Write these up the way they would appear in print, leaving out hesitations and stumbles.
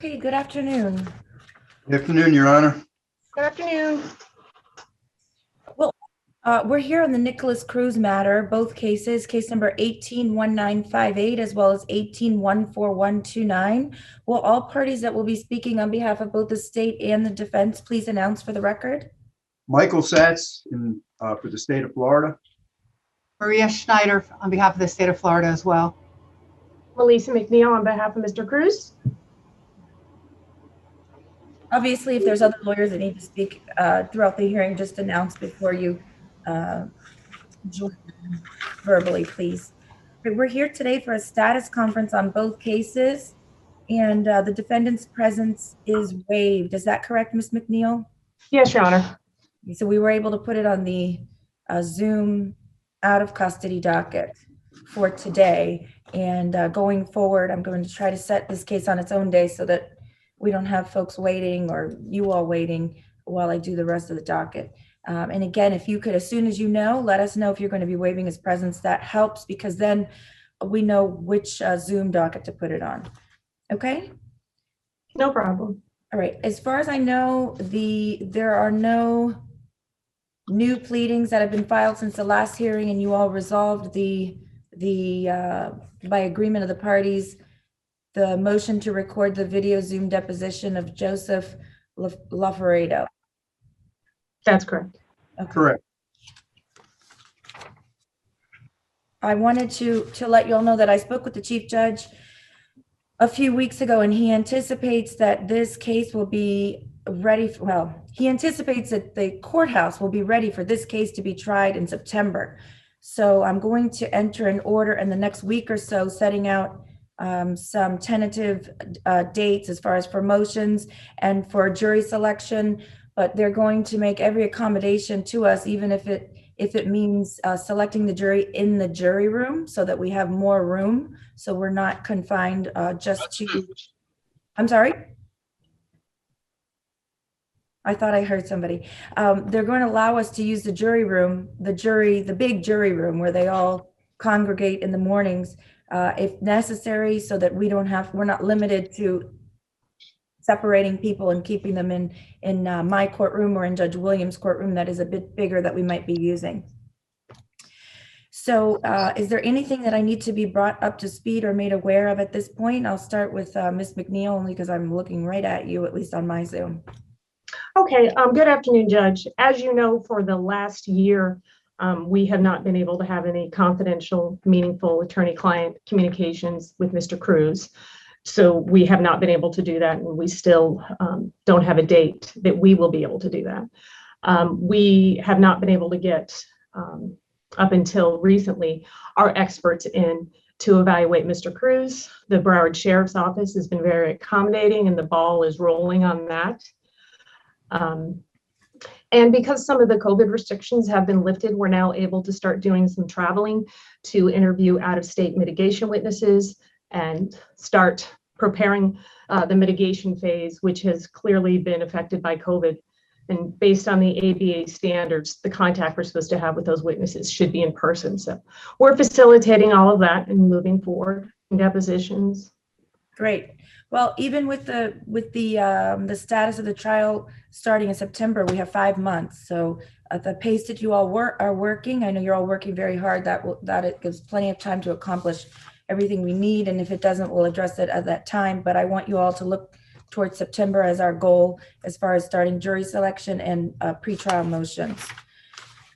Okay, good afternoon. Good afternoon, Your Honor. Good afternoon. Well, we're here on the Nicholas Cruz matter, both cases, case number 181958 as well as 1814129. Will all parties that will be speaking on behalf of both the state and the defense please announce for the record? Michael Satz for the state of Florida. Maria Schneider on behalf of the state of Florida as well. Melissa McNeil on behalf of Mr. Cruz. Obviously, if there's other lawyers that need to speak throughout the hearing, just announce before you join verbally, please. We're here today for a status conference on both cases, and the defendant's presence is waived. Is that correct, Ms. McNeil? Yes, Your Honor. So we were able to put it on the Zoom out of custody docket for today. And going forward, I'm going to try to set this case on its own day so that we don't have folks waiting or you all waiting while I do the rest of the docket. And again, if you could, as soon as you know, let us know if you're going to be waiving his presence. That helps because then we know which Zoom docket to put it on. Okay? No problem. All right. As far as I know, there are no new pleadings that have been filed since the last hearing, and you all resolved by agreement of the parties, the motion to record the video Zoom deposition of Joseph Lafaredo. That's correct. Okay. Correct. I wanted to let you all know that I spoke with the chief judge a few weeks ago, and he anticipates that this case will be ready. He anticipates that the courthouse will be ready for this case to be tried in September. So I'm going to enter an order in the next week or so, setting out some tentative dates as far as for motions and for jury selection, but they're going to make every accommodation to us, even if it means selecting the jury in the jury room so that we have more room. So we're not confined just to, I'm sorry? I thought I heard somebody. They're going to allow us to use the jury room, the big jury room where they all congregate in the mornings if necessary, so that we're not limited to separating people and keeping them in my courtroom or in Judge Williams' courtroom that is a bit bigger that we might be using. So is there anything that I need to be brought up to speed or made aware of at this point? I'll start with Ms. McNeil, only because I'm looking right at you, at least on my Zoom. Okay. Good afternoon, Judge. As you know, for the last year, we have not been able to have any confidential, meaningful attorney-client communications with Mr. Cruz. So we have not been able to do that, and we still don't have a date that we will be able to do that. We have not been able to get, up until recently, our experts in to evaluate Mr. Cruz. The Broward Sheriff's Office has been very accommodating, and the ball is rolling on that. And because some of the COVID restrictions have been lifted, we're now able to start doing some traveling to interview out-of-state mitigation witnesses and start preparing the mitigation phase, which has clearly been affected by COVID. And based on the ABA standards, the contact we're supposed to have with those witnesses should be in person. So we're facilitating all of that and moving forward in depositions. Great. Well, even with the status of the trial starting in September, we have 5 months. So at the pace that you all are working, I know you're all working very hard. That it gives plenty of time to accomplish everything we need. And if it doesn't, we'll address it at that time. But I want you all to look towards September as our goal as far as starting jury selection and pretrial motions.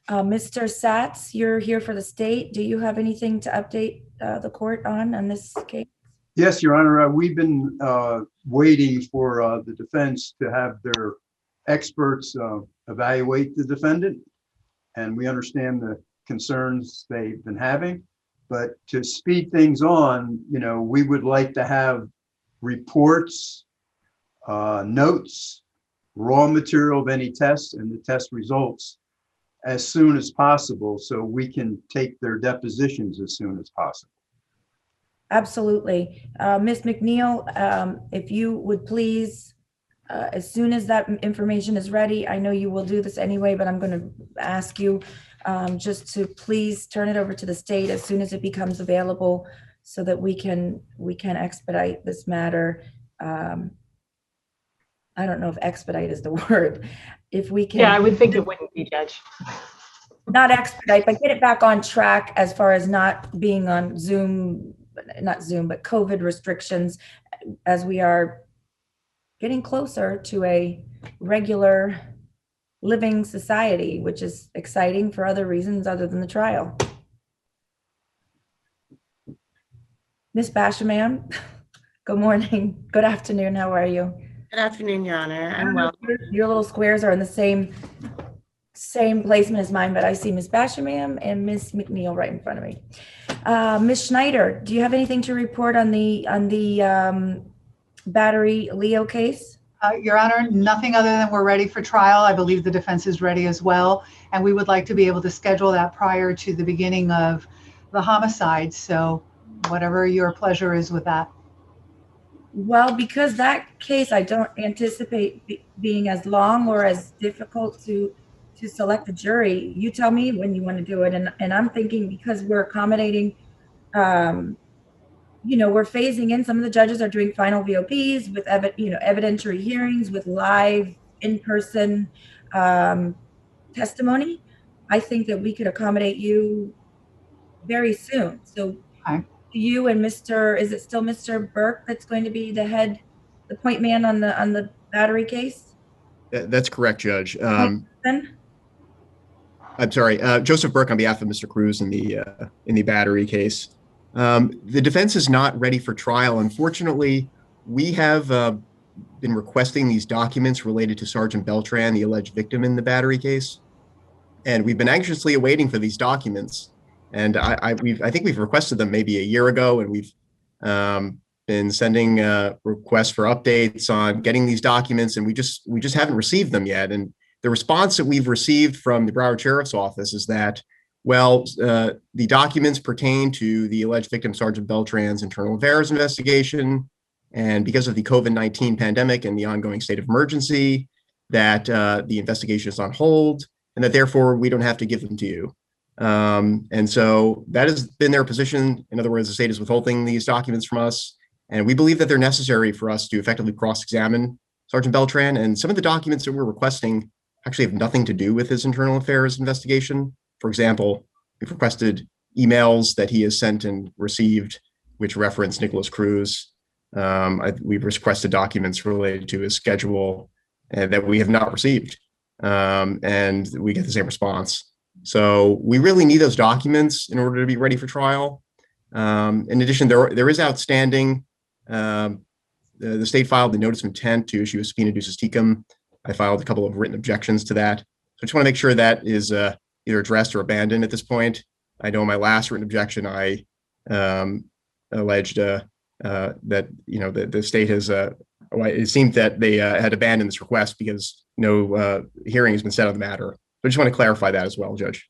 Mr. Satz, you're here for the state. Do you have anything to update the court on this case? Yes, Your Honor. We've been waiting for the defense to have their experts evaluate the defendant, and we understand the concerns they've been having. But to speed things on, we would like to have reports, notes, raw material of any tests and the test results as soon as possible, so we can take their depositions as soon as possible. Absolutely. Ms. McNeil, if you would please, as soon as that information is ready, I know you will do this anyway, but I'm going to ask you just to please turn it over to the state as soon as it becomes available so that we can expedite this matter I don't know if expedite is the word. If we can. Yeah, I would think it wouldn't be, Judge. Not expedite, but get it back on track as far as not being on Zoom, not Zoom, but COVID restrictions, as we are getting closer to a regular living society, which is exciting for other reasons other than the trial. Miss Basham, good morning, good afternoon, how are you? Good afternoon, Your Honor. I'm well. Your little squares are in the same placement as mine, but I see Miss Basham and Miss McNeil right in front of me. Miss Schneider, do you have anything to report on the battery Leo case? Your Honor, nothing other than we're ready for trial. I believe the defense is ready as well. And we would like to be able to schedule that prior to the beginning of the homicide. So whatever your pleasure is with that. Well, because that case, I don't anticipate being as long or as difficult to select a jury. You tell me when you want to do it. And I'm thinking because we're accommodating, we're phasing in. Some of the judges are doing final VOPs with, evidentiary hearings with live in-person testimony. I think that we could accommodate you very soon. So Okay. you and is it still Mr. Burke that's going to be the point man on the battery case? That's correct, Judge. Then? I'm sorry, Joseph Burke on behalf of Mr. Cruz in the battery case. The defense is not ready for trial. Unfortunately, we have been requesting these documents related to Sergeant Beltran, the alleged victim in the battery case, and we've been anxiously awaiting for these documents. And I think we've requested them maybe a year ago, and we've been sending requests for updates on getting these documents, and we just haven't received them yet. And the response that we've received from the Broward Sheriff's Office is that, well, the documents pertain to the alleged victim, Sergeant Beltran's internal affairs investigation, and because of the COVID-19 pandemic and the ongoing state of emergency, that the investigation is on hold, and that therefore we don't have to give them to you. And so that has been their position. In other words, the state is withholding these documents from us, and we believe that they're necessary for us to effectively cross-examine Sergeant Beltran. And some of the documents that we're requesting actually have nothing to do with his internal affairs investigation. For example, we've requested emails that he has sent and received, which reference Nicholas Cruz. We've requested documents related to his schedule that we have not received, and we get the same response. So we really need those documents in order to be ready for trial. In addition, there is outstanding. The state filed the notice of intent to issue a subpoena ducis tecum. I filed a couple of written objections to that. So I just want to make sure that is either addressed or abandoned at this point. I know in my last written objection, I alleged that the state has. It seemed that they had abandoned this request because no hearing has been set on the matter. I just want to clarify that as well, Judge.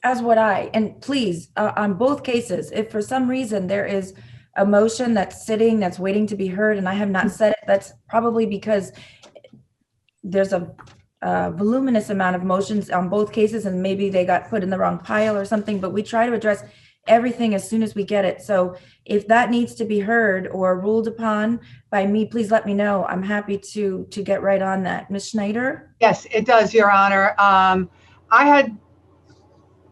As would I. And please, on both cases, if for some reason there is a motion that's sitting, that's waiting to be heard, and I have not said it, that's probably because there's a voluminous amount of motions on both cases, and maybe they got put in the wrong pile or something, but we try to address everything as soon as we get it. So if that needs to be heard or ruled upon by me, please let me know. I'm happy to get right on that. Ms. Schneider? Yes, it does, Your Honor. I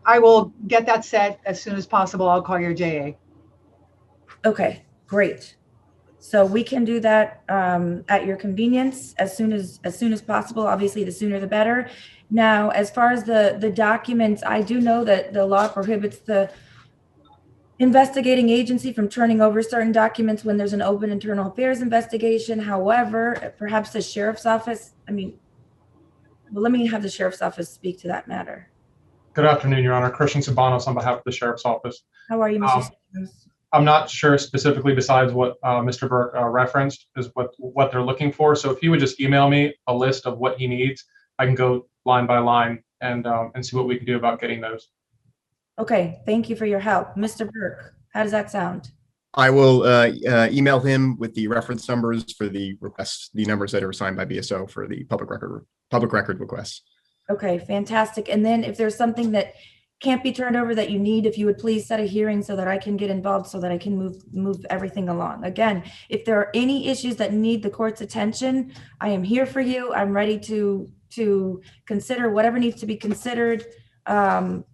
will get that set as soon as possible. I'll call your JA. Okay, great. So we can do that at your convenience as soon as possible. Obviously, the sooner the better. Now, as far as the documents, I do know that the law prohibits the investigating agency from turning over certain documents when there's an open internal affairs investigation. However, perhaps the sheriff's office, let me have the sheriff's office speak to that matter. Good afternoon, Your Honor. Christian Sabanos on behalf of the Sheriff's Office. How are you, Mr. Stevens? I'm not sure specifically besides what Mr. Burke referenced is what they're looking for. So if he would just email me a list of what he needs, I can go line by line and see what we can do about getting those. Okay, thank you for your help. Mr. Burke, how does that sound? I will email him with the reference numbers for the requests, the numbers that are assigned by BSO for the public record requests. Okay, fantastic. And then if there's something that can't be turned over that you need, if you would please set a hearing so that I can get involved, so that I can move everything along. Again, if there are any issues that need the court's attention, I am here for you. I'm ready to consider whatever needs to be considered.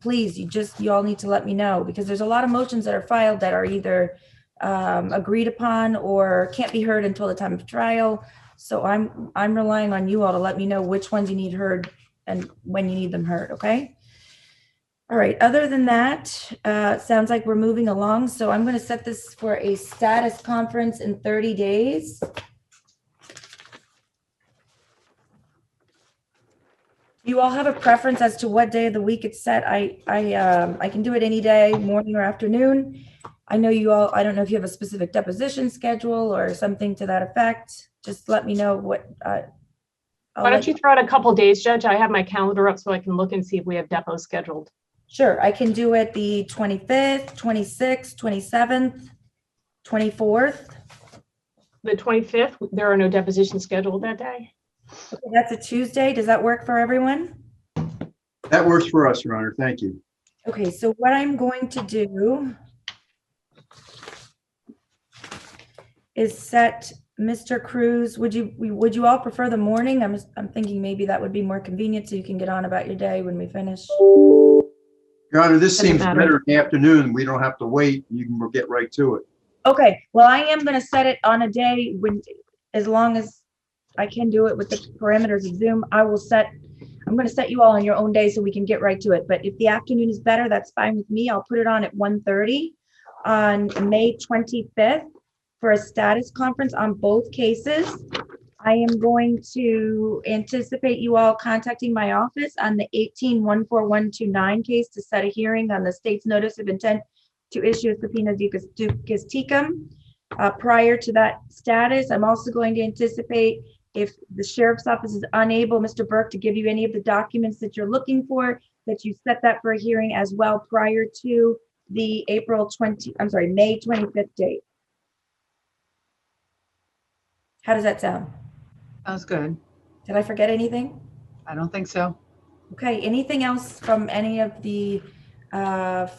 Please, you all need to let me know, because there's a lot of motions that are filed that are either agreed upon or can't be heard until the time of trial. So I'm relying on you all to let me know which ones you need heard and when you need them heard, okay? All right, other than that, sounds like we're moving along. So I'm going to set this for a status conference in 30 days. You all have a preference as to what day of the week it's set? I can do it any day, morning or afternoon. I know you all, I don't know if you have a specific deposition schedule or something to that effect. Just let me know what. Why don't you throw out a couple days, Judge? I have my calendar up so I can look and see if we have depots scheduled. Sure, I can do it the 25th, 26th, 27th, 24th. The 25th, there are no depositions scheduled that day. Okay, that's a Tuesday. Does that work for everyone? That works for us, Your Honor. Thank you. Okay, so what I'm going to do is set Mr. Cruz. Would you all prefer the morning? I'm thinking maybe that would be more convenient so you can get on about your day when we finish. Your Honor, this Doesn't seems matter. better in the afternoon. We don't have to wait. You can get right to it. Okay, well, I am going to set it on a day when, as long as I can do it with the parameters of Zoom, I'm going to set you all on your own day so we can get right to it. But if the afternoon is better, that's fine with me. I'll put it on at 1:30 on May 25th for a status conference on both cases. I am going to anticipate you all contacting my office on the 18-14129 case to set a hearing on the state's notice of intent to issue a subpoena ducis tecum. Prior to that status, I'm also going to anticipate, if the sheriff's office is unable, Mr. Burke, to give you any of the documents that you're looking for, that you set that for a hearing as well prior to the May 25th date. How does that sound? Sounds good. Did I forget anything? I don't think so. Okay, anything else from any of the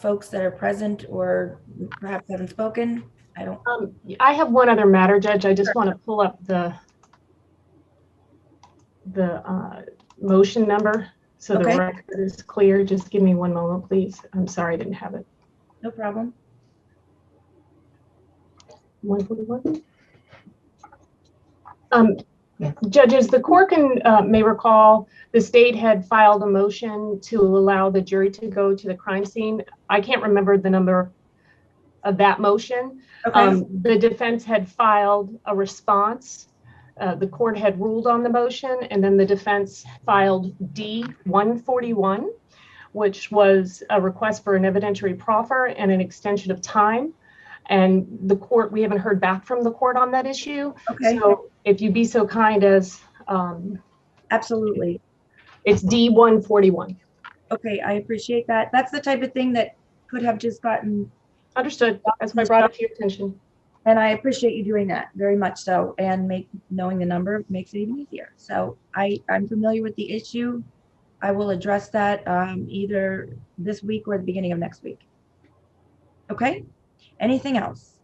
folks that are present or perhaps haven't spoken? I have one other matter, Judge. I just want to pull up the motion number so the Okay. record is clear. Just give me one moment, please. I'm sorry I didn't have it. No problem. 141. Judges, the court may recall the state had filed a motion to allow the jury to go to the crime scene. I can't remember the number of that motion. Okay. The defense had filed a response. The court had ruled on the motion, and then the defense filed D-141, which was a request for an evidentiary proffer and an extension of time. And the court, we haven't heard back from the court on that issue. Okay. So if you'd be so kind as, Absolutely. it's D-141. Okay, I appreciate that. That's the type of thing that could have just gotten, Understood. That's why I brought it to your attention. and I appreciate you doing that very much so, and knowing the number makes it even easier. So I'm familiar with the issue. I will address that either this week or the beginning of next week. Okay? Anything else?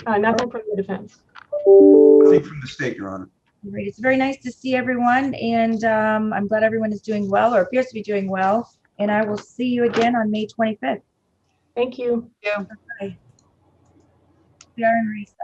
Nothing from the defense. Nothing from the state, Your Honor. Great. It's very nice to see everyone, and I'm glad everyone is doing well, or appears to be doing well. And I will see you again on May 25th. Thank you. Yeah. We are in recess.